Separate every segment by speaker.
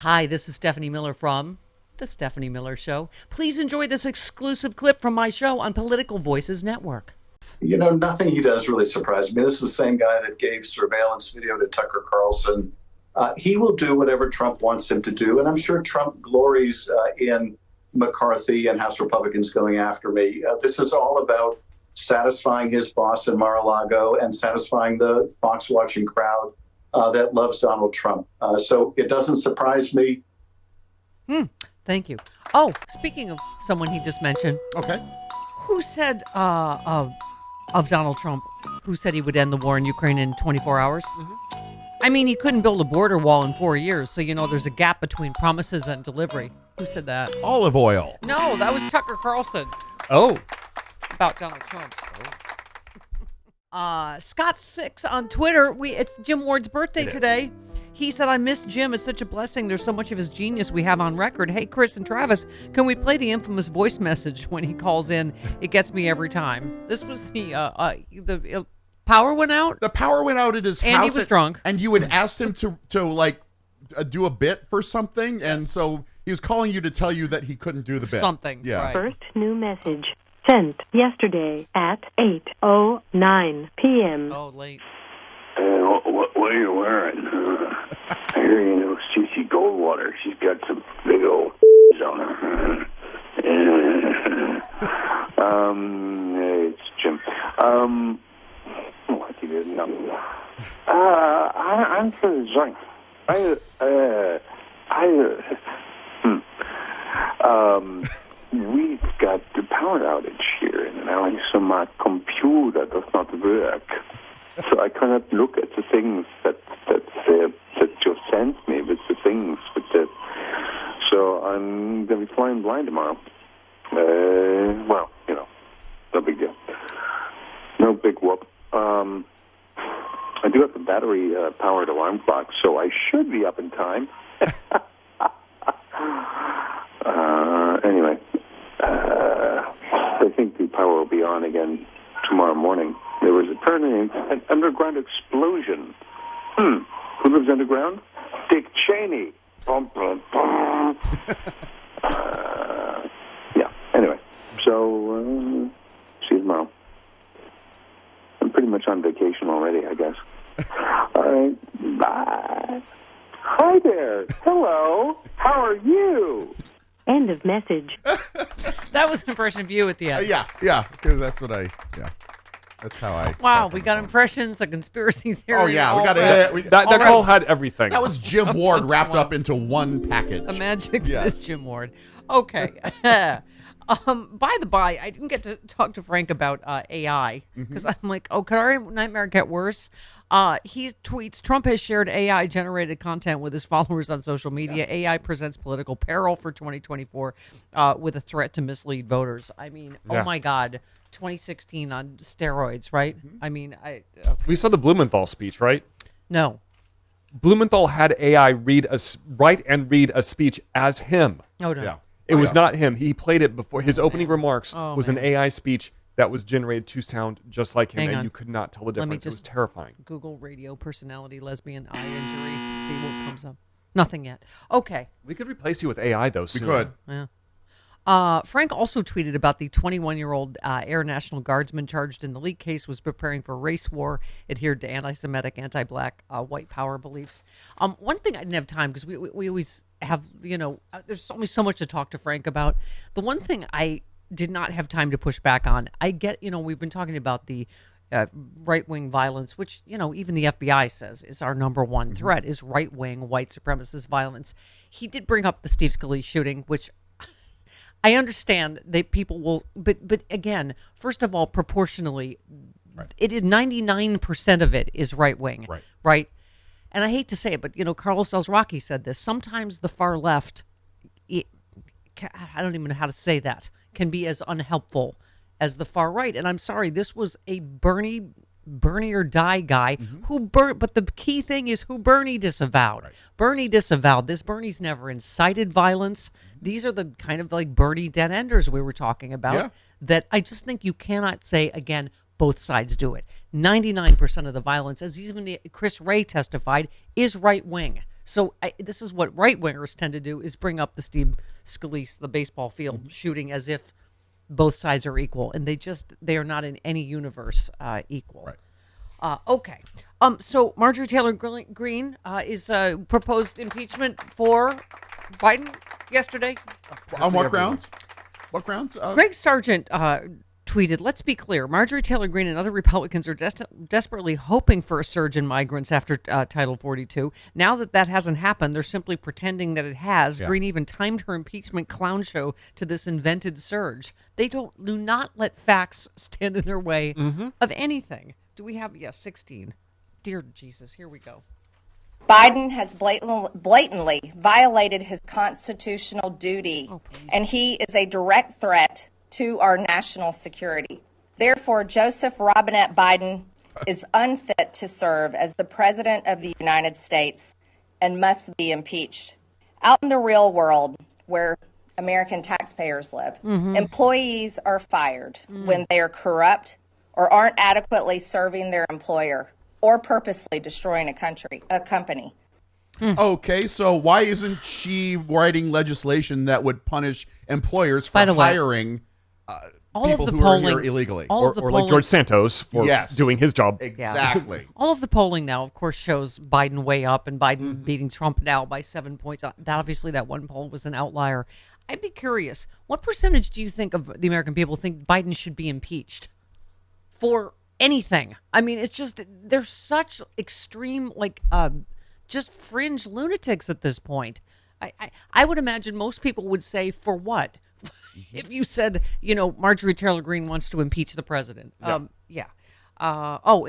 Speaker 1: Hi, this is Stephanie Miller from The Stephanie Miller Show. Please enjoy this exclusive clip from my show on Political Voices Network.
Speaker 2: Nothing he does really surprises me. This is the same guy that gave surveillance video to Tucker Carlson. He will do whatever Trump wants him to do, and I'm sure Trump glories in McCarthy and House Republicans going after me. This is all about satisfying his boss in Mar-a-Lago and satisfying the Fox-watching crowd that loves Donald Trump. So it doesn't surprise me.
Speaker 1: Thank you. Oh, speaking of someone he just mentioned.
Speaker 3: Okay.
Speaker 1: Who said of Donald Trump, who said he would end the war in Ukraine in 24 hours? Mm-hmm. I mean, he couldn't build a border wall in 4 years. So, there's a gap between promises and delivery. Who said that?
Speaker 3: Olive oil.
Speaker 1: No, that was Tucker Carlson.
Speaker 4: Oh.
Speaker 1: About Donald Trump. Scott6 on Twitter. It's Jim Ward's birthday today. He said, I miss Jim. It's such a blessing. There's so much of his genius we have on record. Hey, Chris and Travis, can we play the infamous voice message when he calls in? It gets me every time. This was the power went out?
Speaker 3: The power went out at his house.
Speaker 1: And he was drunk.
Speaker 3: And you had asked him to do a bit for something. Yes. And so he was calling you to tell you that he couldn't do the bit.
Speaker 1: Something.
Speaker 3: Yeah.
Speaker 1: Right.
Speaker 5: First new message. Sent yesterday at 8:09 p.m.
Speaker 1: Oh, late.
Speaker 6: What are you wearing? I hear you know Cece Goldwater. She's got some big old on her. It's Jim. What do you know? I'm for the joint. We've got the power outage here, and now so my computer does not work. So I cannot look at the things that you sent me with the things with the. So I'm gonna be flying blind tomorrow. Well, no big deal. No big whoop. I do have the battery powered alarm clock, so I should be up in time. Anyway, I think the power will be on again tomorrow morning. There was apparently an underground explosion. Who lives underground? Dick Cheney. Bum, bum, bum. Yeah, anyway. So, see you tomorrow. I'm pretty much on vacation already, I guess. All right, bye. Hi there. Hello. How are you?
Speaker 5: End of message.
Speaker 1: That was an impression of you at the end.
Speaker 3: Yeah, because that's what that's how I.
Speaker 1: Wow, we got impressions, a conspiracy theory.
Speaker 3: Oh, yeah, we got
Speaker 4: it. That call had everything.
Speaker 3: That was Jim Ward wrapped up into one package.
Speaker 1: A magic that is Jim Ward. Okay. By the by, I didn't get to talk to Frank about AI because I'm like, could our nightmare get worse? He tweets, Trump has shared AI-generated content with his followers on social media. Yeah. AI presents political peril for 2024 with a threat to mislead voters. I mean, oh my God, 2016 on steroids, right? Mm-hmm. I mean,
Speaker 4: we saw the Blumenthal speech, right?
Speaker 1: No.
Speaker 4: Blumenthal had AI write and read a speech as him.
Speaker 1: Oh, no.
Speaker 3: Yeah.
Speaker 4: It was not him. He played it before. His opening remarks was
Speaker 1: man.
Speaker 4: an AI speech that was generated to sound just like him,
Speaker 1: Hang
Speaker 4: and
Speaker 1: on.
Speaker 4: you could not tell the difference. It was terrifying.
Speaker 1: Google radio personality, lesbian eye injury, see what comes up. Nothing yet. Okay.
Speaker 4: We could replace you with AI, though, soon.
Speaker 3: We could.
Speaker 1: Yeah. Frank also tweeted about the 21-year-old Air National Guardsman charged in the leak case was preparing for race war, adhered to anti-Semitic, anti-black, white power beliefs. One thing I didn't have time because we always have, there's only so much to talk to Frank about. The one thing I did not have time to push back on, I get, we've been talking about the right-wing violence, which, even the FBI says is our number one threat is right-wing white supremacist violence. He did bring up the Steve Scalise shooting, which I understand that people will, but again, first of all, proportionally, it is 99% of it is right wing, right? And I hate to say it, but Carlos Alzraki said this. Sometimes the far left, I don't even know how to say that, can be as unhelpful as the far right. And I'm sorry, this was a Bernie or die guy who but the key thing is who Bernie disavowed. Right. Bernie disavowed this. Bernie's never incited violence. These are the kind of like Bernie dead enders we were talking about that I just think you cannot say again, both sides do it. 99% of the violence, as even Chris Wray testified, is right wing. So this is what right-wingers tend to do, is bring up the Steve Scalise, the baseball field shooting, as if both sides are equal. And they are not in any universe equal.
Speaker 3: Right.
Speaker 1: Okay. So Marjorie Taylor Greene is proposed impeachment for Biden yesterday.
Speaker 3: On what grounds? What grounds?
Speaker 1: Greg Sargent tweeted, "Let's be clear. Marjorie Taylor Greene and other Republicans are desperately hoping for a surge in migrants after Title 42. Now that hasn't happened, they're simply pretending that it has.
Speaker 3: Yeah.
Speaker 1: Greene even timed her impeachment clown show to this invented surge. They do not let facts stand in their way of anything." Do we have, 16. Dear Jesus, here we go.
Speaker 7: Biden has blatantly violated his constitutional duty, and he is a direct threat to our national security. Therefore, Joseph Robinette Biden is unfit to serve as the President of the United States and must be impeached. Out in the real world, where American taxpayers live, employees are fired when they are corrupt or aren't adequately serving their employer or purposely destroying a company.
Speaker 3: Okay, so why isn't she writing legislation that would punish employers for
Speaker 1: By the way,
Speaker 3: hiring
Speaker 1: all
Speaker 3: people
Speaker 1: of the
Speaker 3: who
Speaker 1: polling,
Speaker 3: are here illegally?
Speaker 1: all of the
Speaker 4: Or
Speaker 1: polling,
Speaker 4: like George Santos for doing his job.
Speaker 3: Exactly.
Speaker 1: all of the polling now, of course, shows Biden way up and Biden beating Trump now by 7 points. Obviously, that one poll was an outlier. I'd be curious, what percentage do you think of the American people think Biden should be impeached for anything? I mean, it's just, they're such extreme, just fringe lunatics at this point. I would imagine most people would say, for what? If you said, Marjorie Taylor Greene wants to impeach the president. And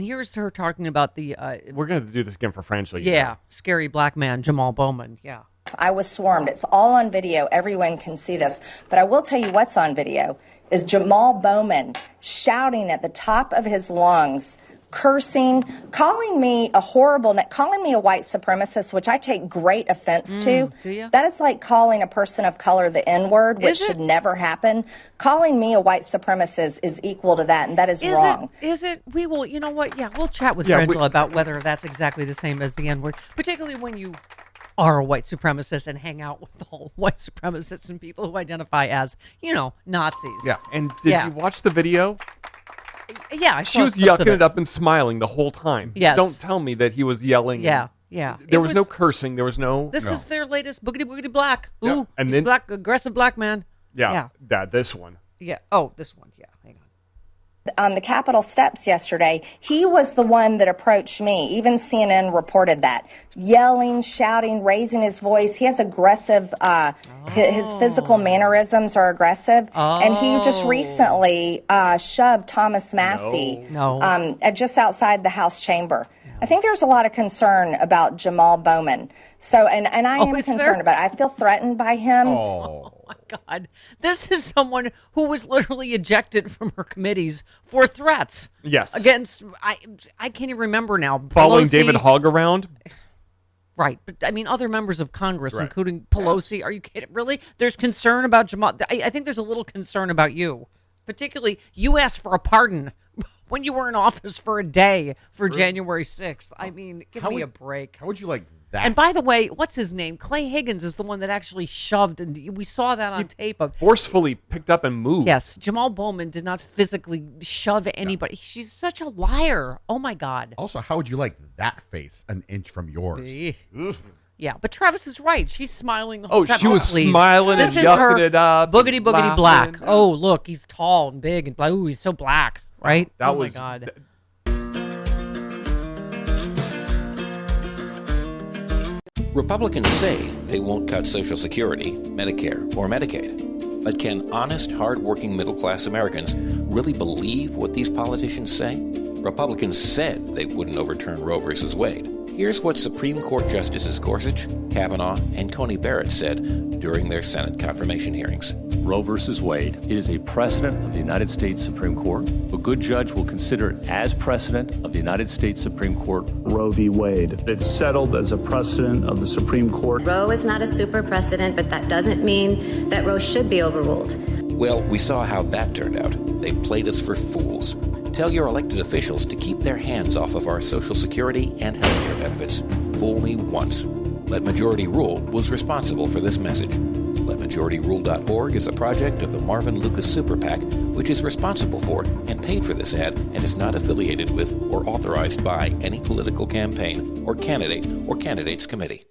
Speaker 1: here's her talking about the...
Speaker 4: We're going to do this again for French.
Speaker 1: Scary black man, Jamal Bowman. Yeah.
Speaker 7: I was swarmed. It's all on video. Everyone can see this. But I will tell you what's on video is Jamal Bowman shouting at the top of his lungs, cursing, calling me a calling me a white supremacist, which I take great offense to.
Speaker 1: Do you?
Speaker 7: That is like calling a person of color the N-word, which should never happen. Calling me a white supremacist is equal to that, and that is wrong.
Speaker 1: Is it? We will, you know what? Yeah, we'll chat with Frangela about whether that's exactly the same as the N-word, particularly when you are a white supremacist and hang out with all white supremacists and people who identify as, Nazis.
Speaker 4: Yeah, and did you watch the video?
Speaker 1: Yeah,
Speaker 4: She was yucking it up and smiling the whole time.
Speaker 1: Yes.
Speaker 4: Don't tell me that he was yelling.
Speaker 1: Yeah.
Speaker 4: There was no cursing. There was no...
Speaker 1: This is their latest boogity boogity black. Ooh,
Speaker 4: Yeah. And
Speaker 1: he's
Speaker 4: then-
Speaker 1: black, aggressive black man.
Speaker 4: Yeah. This one.
Speaker 1: Yeah. Oh, this one. Yeah. Hang on.
Speaker 7: On the Capitol steps yesterday, he was the one that approached me. Even CNN reported that. Yelling, shouting, raising his voice. He has aggressive, his physical mannerisms are aggressive. And he just recently shoved Thomas Massey just outside the House chamber. I think there's a lot of concern about Jamal Bowman. So, and I am concerned about it. I feel threatened by him.
Speaker 1: Oh my God. This is someone who was literally ejected from her committees for threats.
Speaker 4: Yes.
Speaker 1: Against, I can't even remember now.
Speaker 4: Following
Speaker 1: Pelosi,
Speaker 4: David Hogg around?
Speaker 1: Right. But I mean, other members of Congress, including Pelosi. Are you kidding? Really? There's concern about Jamal. I think there's a little concern about you. Particularly, you asked for a pardon when you were in office for a day for January 6th. I mean, give me a break.
Speaker 3: How would you like that?
Speaker 1: And by the way, what's his name? Clay Higgins is the one that actually shoved, and we saw that on tape.
Speaker 4: Forcefully picked up and moved.
Speaker 1: Yes, Jamal Bowman did not physically shove anybody. She's such a liar. Oh, my God.
Speaker 3: Also, how would you like that face an inch from yours?
Speaker 1: Yeah, but Travis is right. She's smiling the
Speaker 4: Oh,
Speaker 1: whole time.
Speaker 4: she was smiling and
Speaker 1: This is her
Speaker 4: yucking it up.
Speaker 1: Boogity, boogity,
Speaker 4: laughing.
Speaker 1: black. Oh, look, he's tall and big and black. Ooh, he's so black, right?
Speaker 4: That was...
Speaker 1: my God.
Speaker 8: Republicans say they won't cut Social Security, Medicare, or Medicaid. But can honest, hard-working middle-class Americans really believe what these politicians say? Republicans said they wouldn't overturn Roe v. Wade. Here's what Supreme Court Justices Gorsuch, Kavanaugh, and Coney Barrett said during their Senate confirmation hearings.
Speaker 9: Roe v. Wade. It is a precedent of the United States Supreme Court. A good judge will consider it as precedent of the United States Supreme Court.
Speaker 10: Roe v. Wade. It's settled as a precedent of the Supreme Court.
Speaker 11: Roe is not a super precedent, but that doesn't mean that Roe should be overruled.
Speaker 8: Well, we saw how that turned out. They played us for fools. Tell your elected officials to keep their hands off of our Social Security and health care benefits. Fool me once. Let Majority Rule was responsible for this message. LetMajorityRule.org is a project of the Marvin Lucas Super PAC, which is responsible for and paid for this ad and is not affiliated with or authorized by any political campaign or candidate or candidates committee.